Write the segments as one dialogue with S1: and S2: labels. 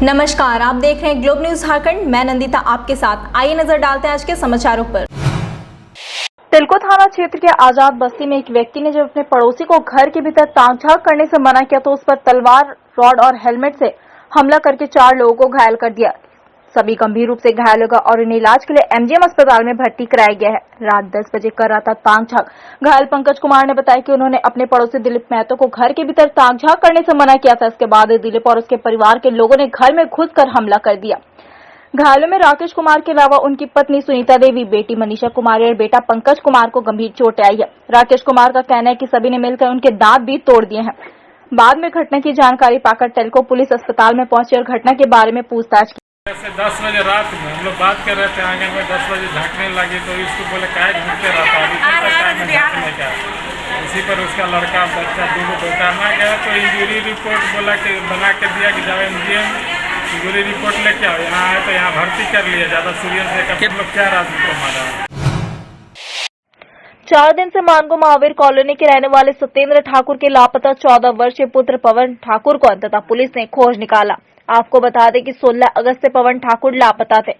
S1: नमस्कार, आप देख रहे हैं ग्लोब न्यूज झारखंड। मैं नंदिता आपके साथ। आइए नजर डालते हैं आज के समाचारों पर। तिलको थाना क्षेत्र के आजाद बस्ती में एक व्यक्ति ने जब अपने पड़ोसी को घर के भीतर ताक झांक करने से मना किया तो उस पर तलवार, रॉड और हेलमेट से हमला करके 4 लोगों को घायल कर दिया। सभी गंभीर रूप से घायल हो गए और इन्हें इलाज के लिए एमजीएम अस्पताल में भर्ती कराया गया है। रात 10 बजे कर रहा था ताक झांक। घायल पंकज कुमार ने बताया कि उन्होंने अपने पड़ोसी दिलीप महतो को घर के भीतर ताक झांक करने से मना किया था। इसके बाद दिलीप और उसके परिवार के लोगों ने घर में घुसकर हमला कर दिया। घायलों में राकेश कुमार के अलावा उनकी पत्नी सुनीता देवी, बेटी मनीषा कुमारी और बेटा पंकज कुमार को गंभीर चोटें आई है। राकेश कुमार का कहना है कि सभी ने मिलकर उनके दांत भी तोड़ दिए हैं। बाद में घटना की जानकारी पाकर टेल्को पुलिस अस्पताल में पहुंची और घटना के बारे में पूछताछ की।
S2: ऐसे 10 बजे रात में हम लोग बात कर रहे थे आंगन में, 10 बजे झांकने लगे तो इसको बोले काय घूमते रहता है, टाइम में झांकने का। इसी पर उसका लड़का बच्चा दोनों पहचाना गया तो इंजरी रिपोर्ट बोला कि बना के दिया कि जाओ एमजीएम इंजरी रिपोर्ट लेके आओ। यहाँ आए तो यहाँ भर्ती कर लिया, ज्यादा सीरियस देखा लोग 4 आदमी को मारा।
S1: 4 दिन से मानगो महावीर कॉलोनी के रहने वाले सत्येंद्र ठाकुर के लापता 14 वर्षीय पुत्र पवन ठाकुर को अंततः पुलिस ने खोज निकाला। आपको बता दें कि 16 अगस्त से पवन ठाकुर लापता थे।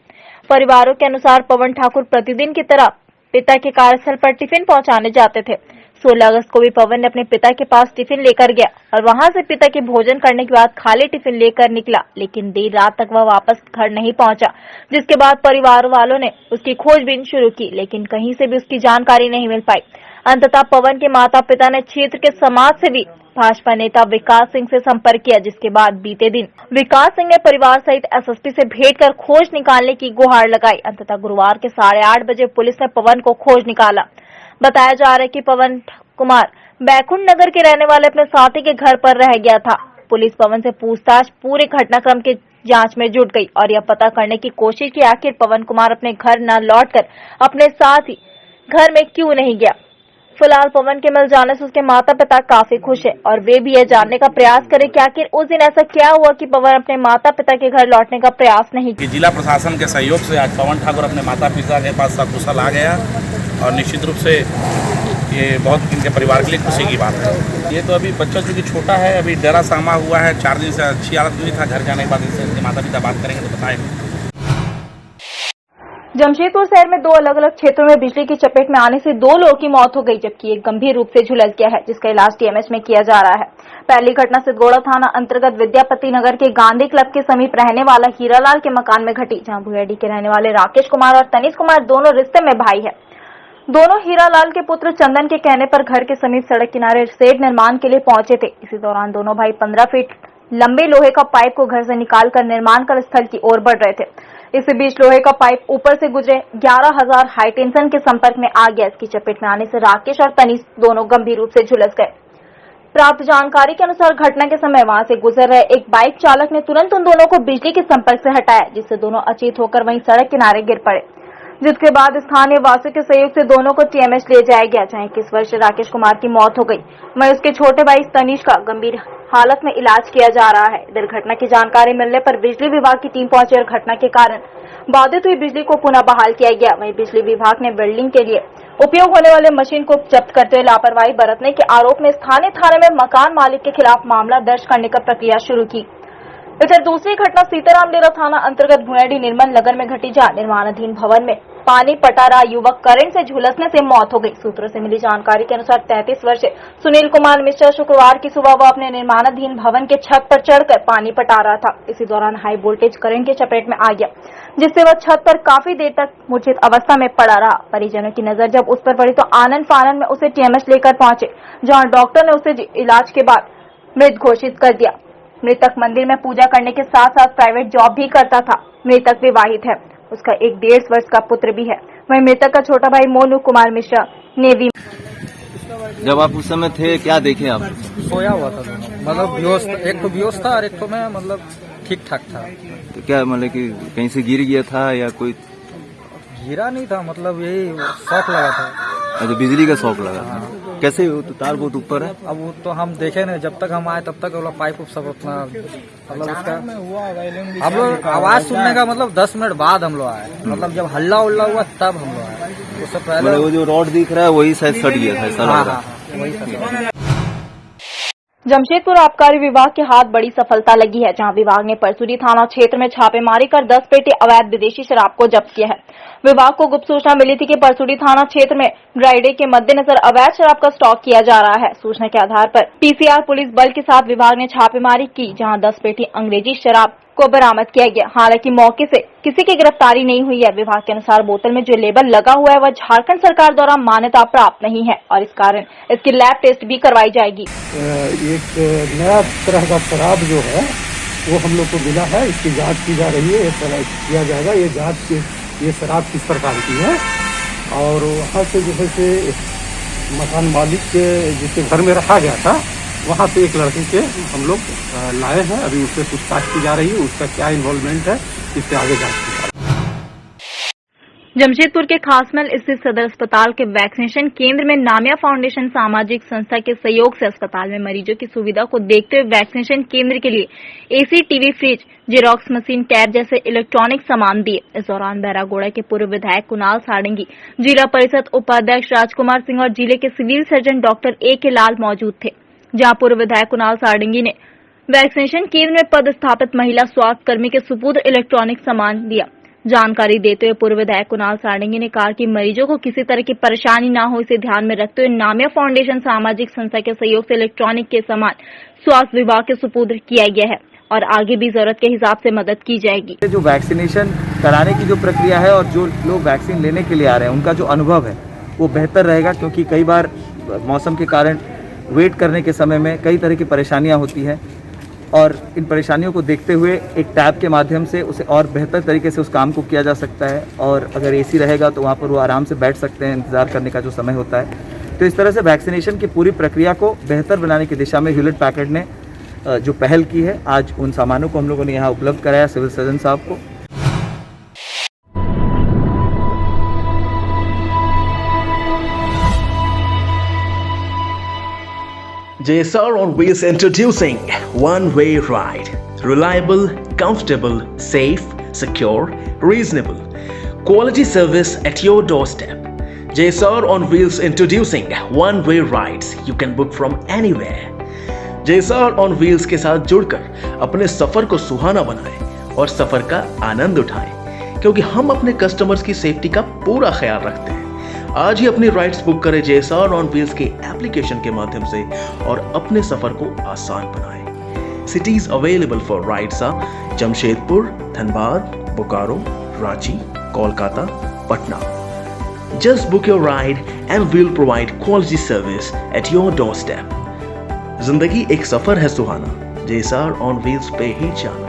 S1: परिवारों के अनुसार पवन ठाकुर प्रतिदिन की तरह पिता के कार्यस्थल पर टिफिन पहुंचाने जाते थे। 16 अगस्त को भी पवन ने अपने पिता के पास टिफिन लेकर गया और वहां से पिता के भोजन करने के बाद खाली टिफिन लेकर निकला, लेकिन देर रात तक वह वापस घर नहीं पहुंचा। जिसके बाद परिवार वालों ने उसकी खोजबीन शुरू की, लेकिन कहीं से भी उसकी जानकारी नहीं मिल पाई। अंततः पवन के माता पिता ने क्षेत्र के समाज सेवी भाजपा नेता विकास सिंह से संपर्क किया, जिसके बाद बीते दिन विकास सिंह ने परिवार सहित एसएसपी से भेंट कर खोज निकालने की गुहार लगाई। अंततः गुरुवार के 8:30 बजे पुलिस ने पवन को खोज निकाला। बताया जा रहा है कि पवन कुमार बैकुंठ नगर के रहने वाले अपने साथी के घर पर रह गया था। पुलिस पवन से पूछताछ पूरे घटनाक्रम के जांच में जुट गई और यह पता करने की कोशिश की आखिर पवन कुमार अपने घर न लौटकर अपने साथ ही घर में क्यों नहीं गया। फिलहाल पवन के मिल जाने से उसके माता पिता काफी खुश है और वे भी यह जानने का प्रयास करें कि आखिर उस दिन ऐसा क्या हुआ कि पवन अपने माता पिता के घर लौटने का प्रयास नहीं किया।
S3: जिला प्रशासन के सहयोग से आज पवन ठाकुर अपने माता पिता के पास सकुशल आ गया और निश्चित रूप से ये बहुत इनके परिवार के लिए खुशी की बात है। ये तो अभी बच्चा चूँकि छोटा है, अभी डरा सहमा हुआ है, 4 दिन से अच्छी हालत हुई था। घर जाने के बाद इससे इनके माता पिता बात करेंगे तो बताएंगे।
S1: जमशेदपुर शहर में 2 अलग-अलग क्षेत्रों में बिजली की चपेट में आने से 2 लोगों की मौत हो गई, जबकि एक गंभीर रूप से झुलस गया है, जिसका इलाज टीएमएच में किया जा रहा है। पहली घटना सिद्धगोड़ा थाना अंतर्गत विद्यापति नगर के गांधी क्लब के समीप रहने वाला हीरालाल के मकान में घटी, जहां भुयाडी के रहने वाले राकेश कुमार और तनीश कुमार दोनों रिश्ते में भाई है। दोनों हीरालाल के पुत्र चंदन के कहने पर घर के समीप सड़क किनारे शेड निर्माण के लिए पहुंचे थे। इसी दौरान दोनों भाई 15 फीट लंबे लोहे का पाइप को घर से निकालकर निर्माण कर स्थल की ओर बढ़ रहे थे। इसी बीच लोहे का पाइप ऊपर से गुजरे 11,000 हाई टेंशन के संपर्क में आ गया। इसकी चपेट में आने से राकेश और तनीश दोनों गंभीर रूप से झुलस गए। प्राप्त जानकारी के अनुसार घटना के समय वहां से गुजर रहे एक बाइक चालक ने तुरंत उन दोनों को बिजली के संपर्क से हटाया, जिससे दोनों अचेत होकर वहीं सड़क किनारे गिर पड़े। जिसके बाद स्थानीय वासियों के सहयोग से दोनों को टीएमएच ले जाया गया, जहां 21 वर्षीय राकेश कुमार की मौत हो गई। वहीं उसके छोटे भाई तनीश का गंभीर हालत में इलाज किया जा रहा है। इधर घटना की जानकारी मिलने पर बिजली विभाग की टीम पहुंची और घटना के कारण बाधित हुई बिजली को पुनः बहाल किया गया। वहीं बिजली विभाग ने बिल्डिंग के लिए उपयोग होने वाले मशीन को जब्त करते हुए लापरवाही बरतने के आरोप में स्थानीय थाने में मकान मालिक के खिलाफ मामला दर्ज करने की प्रक्रिया शुरू की। इधर दूसरी घटना सीताराम डेरा थाना अंतर्गत भुयाडी निर्मल नगर में घटी, जहां निर्माणाधीन भवन में पानी पटा रहा युवक करंट से झुलसने से मौत हो गई। सूत्रों से मिली जानकारी के अनुसार 33 वर्षीय सुनील कुमार मिश्रा शुक्रवार की सुबह वह अपने निर्माणाधीन भवन के छत पर चढ़कर पानी पटा रहा था। इसी दौरान हाई वोल्टेज करंट के चपेट में आ गया, जिससे वह छत पर काफी देर तक मूर्छित अवस्था में पड़ा रहा। परिजनों की नजर जब उस पर पड़ी तो आनन फानन में उसे टीएमएच लेकर पहुंचे, जहाँ डॉक्टर ने उसे इलाज के बाद मृत घोषित कर दिया। मृतक मंदिर में पूजा करने के साथ साथ प्राइवेट जॉब भी करता था। मृतक विवाहित है, उसका एक 1.5 वर्ष का पुत्र भी है। वहीं मृतक का छोटा भाई मोनू कुमार मिश्रा नेवी।
S4: जब आप उस समय थे क्या देखे आप?
S5: सोया हुआ था दोनों, मतलब बेहोश, एक तो बेहोश था और एक तो मैं मतलब ठीक ठाक था।
S4: तो क्या मतलब कि कहीं से गिर गया था या कोई?
S5: गिरा नहीं था, मतलब यही शॉक लगा था।
S4: अच्छा, बिजली का शॉक लगा। हाँ। कैसे हो? तो तार बहुत ऊपर है।
S5: अब वो तो हम देखे नहीं, जब तक हम आए तब तक वो पाइप सब अपना मतलब उसका हम लोग आवाज सुनने का मतलब 10 मिनट बाद हम लोग आए, मतलब जब हल्ला उल्ला हुआ तब हम लोग आए। उससे पहले वो
S4: जो रॉड दिख रहा है वही शायद सट गया था।
S5: वही
S1: जमशेदपुर आबकारी विभाग के हाथ बड़ी सफलता लगी है, जहां विभाग ने परसुरी थाना क्षेत्र में छापेमारी कर 10 पेटी अवैध विदेशी शराब को जब्त किया है। विभाग को गुप्त सूचना मिली थी कि परसुरी थाना क्षेत्र में ड्राई डे के मद्देनजर अवैध शराब का स्टॉक किया जा रहा है। सूचना के आधार पर पीसीआर पुलिस बल के साथ विभाग ने छापेमारी की, जहां 10 पेटी अंग्रेजी शराब को बरामद किया गया। हालांकि मौके से किसी की गिरफ्तारी नहीं हुई है। विभाग के अनुसार बोतल में जो लेबल लगा हुआ है वह झारखंड सरकार द्वारा मान्यता प्राप्त नहीं है और इस कारण इसकी लैब टेस्ट भी करवाई जाएगी।
S6: एक नया तरह का शराब जो है वो हम लोग को मिला है, इसकी जांच की जा रही है, ये किया जाएगा। ये जांच ये शराब किस प्रकार की है और वहाँ से जो है से मकान मालिक के जिसके घर में रखा गया था वहाँ से एक लड़के के हम लोग लाए हैं। अभी उससे पूछताछ की जा रही है, उसका क्या इन्वॉल्वमेंट है, इससे आगे जांच की जा रही है।
S1: जमशेदपुर के खासमल स्थित सदर अस्पताल के वैक्सीनेशन केंद्र में नामिया फाउंडेशन सामाजिक संस्था के सहयोग से अस्पताल में मरीजों की सुविधा को देखते हुए वैक्सीनेशन केंद्र के लिए AC, TV, fridge, xerox machine, tab जैसे इलेक्ट्रॉनिक सामान दिए। इस दौरान बैरागोड़ा के पूर्व विधायक कुणाल सारंगी, जिला परिषद उपाध्यक्ष राजकुमार सिंह और जिले के सिविल सर्जन डॉक्टर A.K. लाल मौजूद थे। जहां पूर्व विधायक कुणाल सारंगी ने वैक्सीनेशन केंद्र में पदस्थापित महिला स्वास्थ्य कर्मी के सुपुर्द इलेक्ट्रॉनिक सामान दिया। जानकारी देते हुए पूर्व विधायक कुणाल सारंगी ने कहा कि मरीजों को किसी तरह की परेशानी न हो, इसे ध्यान में रखते हुए नामिया फाउंडेशन सामाजिक संस्था के सहयोग से इलेक्ट्रॉनिक के सामान स्वास्थ्य विभाग के सुपुर्द किया गया है और आगे भी जरूरत के हिसाब से मदद की जाएगी।
S7: जो वैक्सीनेशन कराने की जो प्रक्रिया है और जो लोग वैक्सीन लेने के लिए आ रहे हैं उनका जो अनुभव है वो बेहतर रहेगा, क्योंकि कई बार मौसम के कारण वेट करने के समय में कई तरह की परेशानियां होती हैं और इन परेशानियों को देखते हुए एक टैब के माध्यम से उसे और बेहतर तरीके से उस काम को किया जा सकता है। और अगर एसी रहेगा तो वहाँ पर वो आराम से बैठ सकते हैं, इंतज़ार करने का जो समय होता है। तो इस तरह से वैक्सीनेशन की पूरी प्रक्रिया को बेहतर बनाने की दिशा में ह्यूलेट पैकर्ड ने जो पहल की है, आज उन सामानों को हम लोगों ने यहाँ उपलब्ध कराया सिविल सर्जन साहब को।
S8: JSR on Wheels introducing one-way ride. Reliable, comfortable, safe, secure, reasonable. Quality service at your doorstep. JSR on Wheels introducing one-way rides. You can book from anywhere. JSR on Wheels के साथ जुड़कर अपने सफर को सुहाना बनाएं और सफर का आनंद उठाएं, क्योंकि हम अपने कस्टमर्स की सेफ्टी का पूरा ख्याल रखते हैं। आज ही अपनी राइड्स बुक करें JSR ऑन व्हील्स के एप्लीकेशन के माध्यम से और अपने सफर को आसान बनाएं। Cities available for rides are Jamshedpur, Dhanbad, Bokaro, Ranchi, Kolkata, Patna. Just book your ride and we'll provide quality service at your doorstep. जिंदगी एक सफर है सुहाना, JSR ऑन व्हील्स पे ही जाना।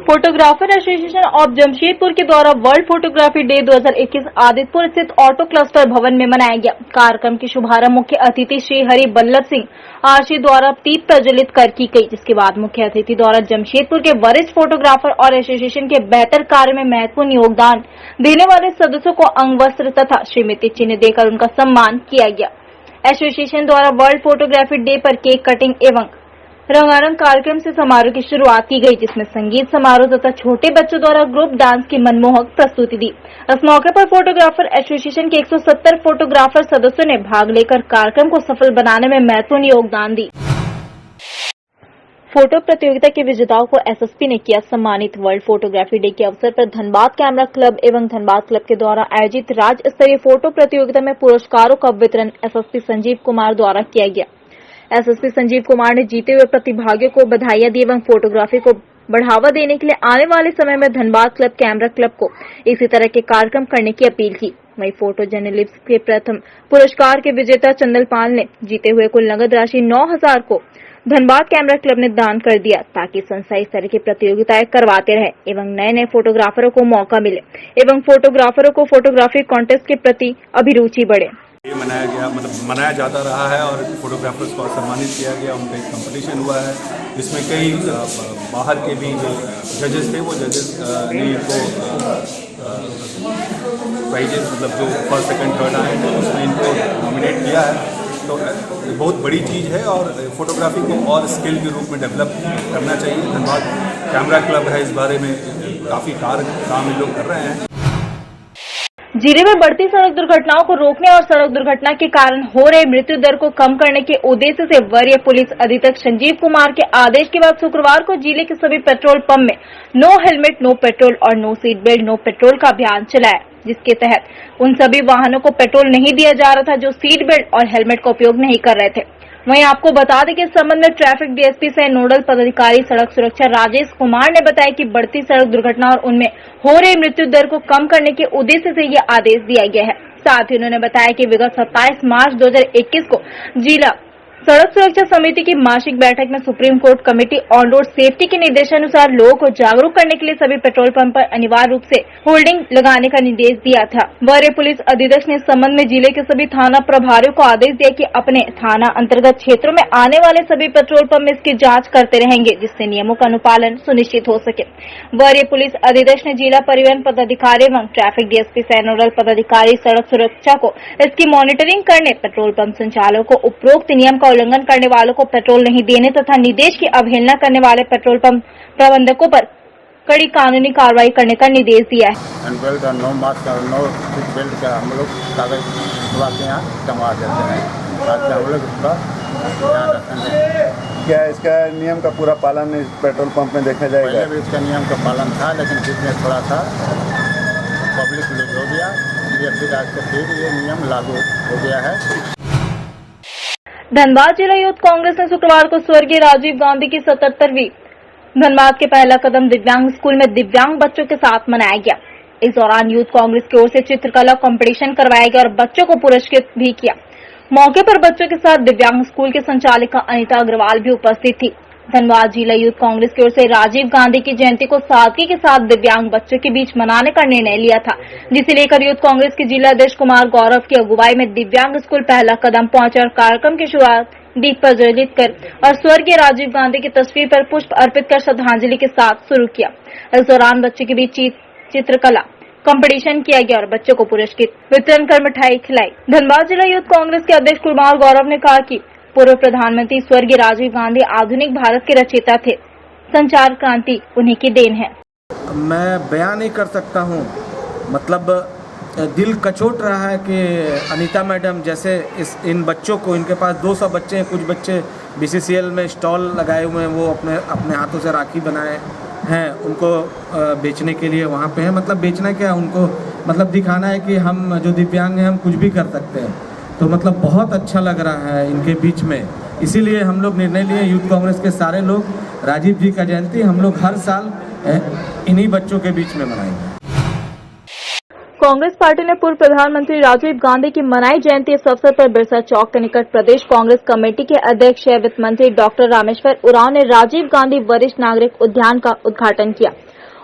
S1: फोटोग्राफर एसोसिएशन ऑफ जमशेदपुर के द्वारा वर्ल्ड फोटोग्राफी डे 2021 आदितपुर स्थित ऑटो क्लस्टर भवन में मनाया गया। कार्यक्रम की शुभारंभ मुख्य अतिथि श्री हरि बल्लभ सिंह आरसी द्वारा दीप प्रज्वलित कर की गई, जिसके बाद मुख्य अतिथि द्वारा जमशेदपुर के वरिष्ठ फोटोग्राफर और एसोसिएशन के बेहतर कार्य में महत्वपूर्ण योगदान देने वाले सदस्यों को अंग वस्त्र तथा श्रीमती चिन्ह देकर उनका सम्मान किया गया। एसोसिएशन द्वारा वर्ल्ड फोटोग्राफी डे पर केक कटिंग एवं रंगारंग कार्यक्रम से समारोह की शुरुआत की गई, जिसमें संगीत समारोह तथा छोटे बच्चों द्वारा ग्रुप डांस की मनमोहक प्रस्तुति दी। इस मौके पर फोटोग्राफर एसोसिएशन के 170 फोटोग्राफर सदस्यों ने भाग लेकर कार्यक्रम को सफल बनाने में महत्वपूर्ण योगदान दी। फोटो प्रतियोगिता के विजेताओं को एसएसपी ने किया सम्मानित। वर्ल्ड फोटोग्राफी डे के अवसर पर धनबाद कैमरा क्लब एवं धनबाद क्लब के द्वारा आयोजित राज्य स्तरीय फोटो प्रतियोगिता में पुरस्कारों का वितरण एसएसपी संजीव कुमार द्वारा किया गया। एसएसपी संजीव कुमार ने जीते हुए प्रतिभागियों को बधाइयां दी एवं फोटोग्राफी को बढ़ावा देने के लिए आने वाले समय में धनबाद क्लब कैमरा क्लब को इसी तरह के कार्यक्रम करने की अपील की। वहीं फोटो जर्नलिस्ट के प्रथम पुरस्कार के विजेता चंदल पाल ने जीते हुए कुल नगद राशि 9,000 को धनबाद कैमरा क्लब ने दान कर दिया ताकि संस्था इस तरह की प्रतियोगिताएं करवाते रहे एवं नए नए फोटोग्राफरों को मौका मिले एवं फोटोग्राफरों को फोटोग्राफी कॉन्टेस्ट के प्रति अभिरुचि बढ़े।
S9: ये मनाया जाता रहा है और फोटोग्राफर्स को सम्मानित किया गया। उनका एक कंपटीशन हुआ है जिसमें कई बाहर के भी जो जजेस थे वो जजेस ने इनको प्राइजेस जो फर्स्ट सेकंड थर्ड आए थे उसमें इनको नॉमिनेट किया है। तो बहुत बड़ी चीज़ है और फोटोग्राफी को और स्किल के रूप में डेवलप करना चाहिए। धनबाद कैमरा क्लब है, इस बारे में काफ़ी काम इन लोग कर रहे हैं।
S1: जिले में बढ़ती सड़क दुर्घटनाओं को रोकने और सड़क दुर्घटना के कारण हो रहे मृत्यु दर को कम करने के उद्देश्य से वरीय पुलिस अधीक्षक संजीव कुमार के आदेश के बाद शुक्रवार को जिले के सभी पेट्रोल पंप में नो हेलमेट नो पेट्रोल और no seat belt no petrol का अभियान चलाया, जिसके तहत उन सभी वाहनों को पेट्रोल नहीं दिया जा रहा था जो सीट बेल्ट और हेलमेट का उपयोग नहीं कर रहे थे। वहीं आपको बता दें कि इस संबंध में ट्रैफिक डीएसपी सह नोडल पदाधिकारी सड़क सुरक्षा राजेश कुमार ने बताया कि बढ़ती सड़क दुर्घटना और उनमें हो रही मृत्यु दर को कम करने के उद्देश्य से यह आदेश दिया गया है। साथ ही उन्होंने बताया कि विगत 27 मार्च 2021 को जिला सड़क सुरक्षा समिति की मासिक बैठक में supreme court committee on road safety के निर्देशानुसार लोगों को जागरूक करने के लिए सभी पेट्रोल पंप पर अनिवार्य रूप से होल्डिंग लगाने का निर्देश दिया था। वरीय पुलिस अधीक्षक ने इस संबंध में जिले के सभी थाना प्रभारियों को आदेश दिया कि अपने थाना अंतर्गत क्षेत्रों में आने वाले सभी पेट्रोल पंप में इसकी जांच करते रहेंगे, जिससे नियमों का अनुपालन सुनिश्चित हो सके। वरीय पुलिस अधीक्षक ने जिला परिवहन पदाधिकारी एवं ट्रैफिक डीएसपी सह नोडल पदाधिकारी सड़क सुरक्षा को इसकी मॉनिटरिंग करने, पेट्रोल पंप संचालकों को उपरोक्त नियम का उल्लंघन करने वालों को पेट्रोल नहीं देने तथा निर्देश की अवहेलना करने वाले पेट्रोल पंप प्रबंधकों पर कड़ी कानूनी कार्रवाई करने का निर्देश दिया है।
S10: बेल्ट और नो मास्क और नो सीट बेल्ट का हम लोग कागज छुपा के यहाँ टंगवा देते हैं ताकि हम लोग इसका ध्यान रखेंगे।
S11: क्या इसका नियम का पूरा पालन इस पेट्रोल पंप में देखा जाएगा?
S10: पहले भी इसका नियम का पालन था, लेकिन बीच में थोड़ा सा पब्लिक लीक हो गया, ये फिर आज से फिर ये नियम लागू हो गया है।
S1: धनबाद जिला यूथ कांग्रेस ने शुक्रवार को स्वर्गीय राजीव गांधी की 77वीं धनबाद के पहला कदम दिव्यांग स्कूल में दिव्यांग बच्चों के साथ मनाया गया। इस दौरान यूथ कांग्रेस की ओर से चित्रकला कंपटीशन करवाया गया और बच्चों को पुरस्कृत भी किया। मौके पर बच्चों के साथ दिव्यांग स्कूल की संचालिका अनीता अग्रवाल भी उपस्थित थी। धनबाद जिला यूथ कांग्रेस की ओर से राजीव गांधी की जयंती को सादगी के साथ दिव्यांग बच्चों के बीच मनाने का निर्णय लिया था, जिसे लेकर यूथ कांग्रेस के जिला अध्यक्ष कुमार गौरव की अगुवाई में दिव्यांग स्कूल पहला कदम पहुंचे और कार्यक्रम की शुरुआत दीप प्रज्वलित कर और स्वर्गीय राजीव गांधी की तस्वीर पर पुष्प अर्पित कर श्रद्धांजलि के साथ शुरू किया। इस दौरान बच्चों के बीच चित्रकला कंपटीशन किया गया और बच्चों को पुरस्कृत वितरण कर मिठाई खिलाई। धनबाद जिला यूथ कांग्रेस के अध्यक्ष कुमार गौरव ने कहा कि पूर्व प्रधानमंत्री स्वर्गीय राजीव गांधी आधुनिक भारत के रचयिता थे, संचार क्रांति उन्हीं की देन है।
S7: मैं बयान नहीं कर सकता हूँ, मतलब दिल कचोट रहा है कि अनीता मैडम जैसे इन बच्चों को, इनके पास 200 बच्चे हैं, कुछ बच्चे बीसीसीएल में स्टॉल लगाए हुए हैं, वो अपने हाथों से राखी बनाए हैं, उनको बेचने के लिए वहाँ पे है। मतलब बेचना क्या, उनको मतलब दिखाना है कि हम जो दिव्यांग हैं हम कुछ भी कर सकते हैं। तो मतलब बहुत अच्छा लग रहा है इनके बीच में, इसीलिए हम लोग निर्णय लिए यूथ कांग्रेस के सारे लोग राजीव जी का जयंती हम लोग हर साल इन्हीं बच्चों के बीच में मनाएंगे।
S1: कांग्रेस पार्टी ने पूर्व प्रधानमंत्री राजीव गांधी की मनाई जयंती इस अवसर पर बिरसा चौक के निकट प्रदेश कांग्रेस कमेटी के अध्यक्ष वित्त मंत्री डॉक्टर रामेश्वर उरांव ने राजीव गांधी वरिष्ठ नागरिक उद्यान का उद्घाटन किया।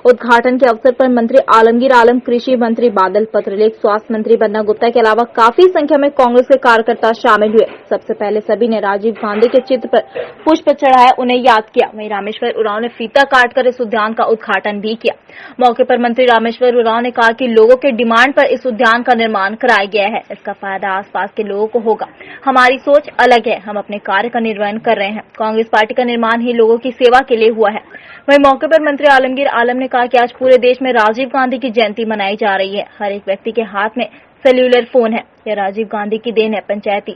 S1: उद्घाटन के अवसर पर मंत्री आलमगीर आलम, कृषि मंत्री बादल पत्रलेख, स्वास्थ्य मंत्री बन्ना गुप्ता के अलावा काफी संख्या में कांग्रेस के कार्यकर्ता शामिल हुए। सबसे पहले सभी ने राजीव गांधी के चित्र पर पुष्प चढ़ाया, उन्हें याद किया। वहीं रामेश्वर उरांव ने फीता काटकर इस उद्यान का उद्घाटन भी किया। मौके पर मंत्री रामेश्वर उरांव ने कहा कि लोगों के डिमांड पर इस उद्यान का निर्माण कराया गया है, इसका फायदा आसपास के लोगों को होगा। हमारी सोच अलग है, हम अपने कार्य का निर्वहन कर रहे हैं। कांग्रेस पार्टी का निर्माण ही लोगों की सेवा के लिए हुआ है। वहीं मौके पर मंत्री आलमगीर आलम ने कहा कि आज पूरे देश में राजीव गांधी की जयंती मनाई जा रही है। हर एक व्यक्ति के हाथ में सेल्यूलर फोन है, यह राजीव गांधी की देन है। पंचायती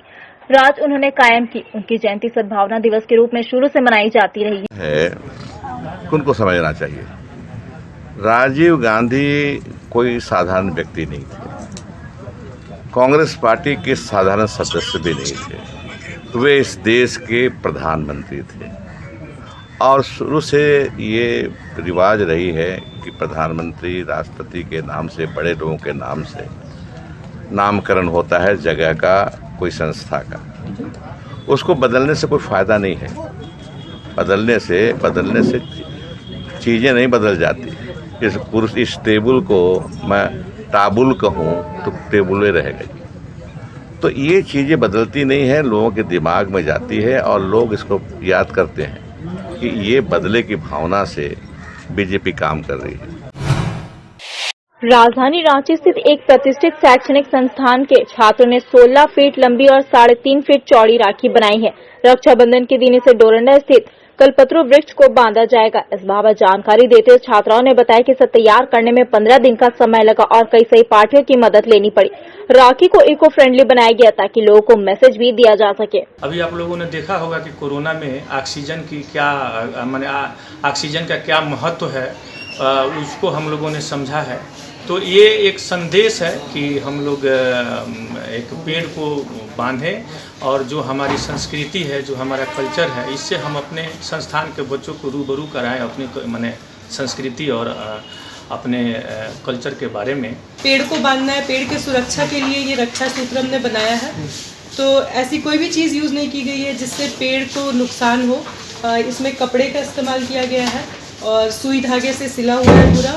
S1: राज उन्होंने कायम की, उनकी जयंती सद्भावना दिवस के रूप में शुरू से मनाई जाती रही
S12: है। उनको समझना चाहिए, राजीव गांधी कोई साधारण व्यक्ति नहीं थे, कांग्रेस पार्टी के साधारण सदस्य भी नहीं थे। वे इस देश के प्रधानमंत्री थे और शुरू से ये रिवाज रही है कि प्रधानमंत्री राष्ट्रपति के नाम से, बड़े लोगों के नाम से नामकरण होता है जगह का, कोई संस्था का। उसको बदलने से कोई फ़ायदा नहीं है। बदलने से चीज़ें नहीं बदल जाती। इस टेबल को मैं टाबुल कहूँ तो टेबुल रहेगा। तो ये चीज़ें बदलती नहीं है, लोगों के दिमाग में जाती है और लोग इसको याद करते हैं कि ये बदले की भावना से बीजेपी काम कर रही है।
S1: राजधानी रांची स्थित एक प्रतिष्ठित शैक्षणिक संस्थान के छात्रों ने 16 फीट लंबी और 3.5 फीट चौड़ी राखी बनाई है। रक्षाबंधन के दिन इसे डोरंडा स्थित कल्पतरु वृक्ष को बांधा जाएगा। इस बाबत जानकारी देते हुए छात्राओं ने बताया कि इसे तैयार करने में 15 दिन का समय लगा और कई सहपाठियों की मदद लेनी पड़ी। राखी को इको फ्रेंडली बनाया गया ताकि लोगों को मैसेज भी दिया जा सके।
S13: अभी आप लोगों ने देखा होगा कि कोरोना में ऑक्सीजन की ऑक्सीजन का क्या महत्व है, उसको हम लोगों ने समझा है। तो ये एक संदेश है कि हम लोग एक पेड़ को बांधें और जो हमारी संस्कृति है, जो हमारा कल्चर है, इससे हम अपने संस्थान के बच्चों को रूबरू कराएं अपनी संस्कृति और अपने कल्चर के बारे में।
S14: पेड़ को बांधना है, पेड़ की सुरक्षा के लिए ये रक्षा सूत्र हमने बनाया है। तो ऐसी कोई भी चीज़ यूज़ नहीं की गई है जिससे पेड़ को नुकसान हो। इसमें कपड़े का इस्तेमाल किया गया है और सुई धागे से सिला हुआ है पूरा,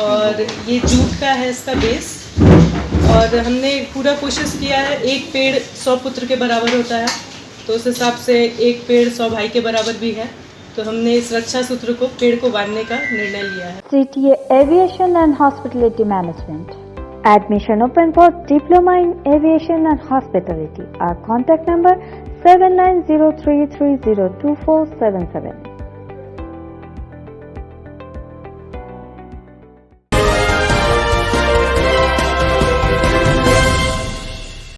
S14: और ये जूट का है इसका बेस। और हमने पूरा कोशिश किया है, एक पेड़ 100 पुत्र के बराबर होता है, तो उस हिसाब से एक पेड़ 100 भाई के बराबर भी है। तो हमने इस रक्षा सूत्र को, पेड़ को बांधने का निर्णय लिया है।
S15: CTA Aviation and Hospitality Management. Admission open for Diploma in Aviation and Hospitality. Our contact number 7903302477.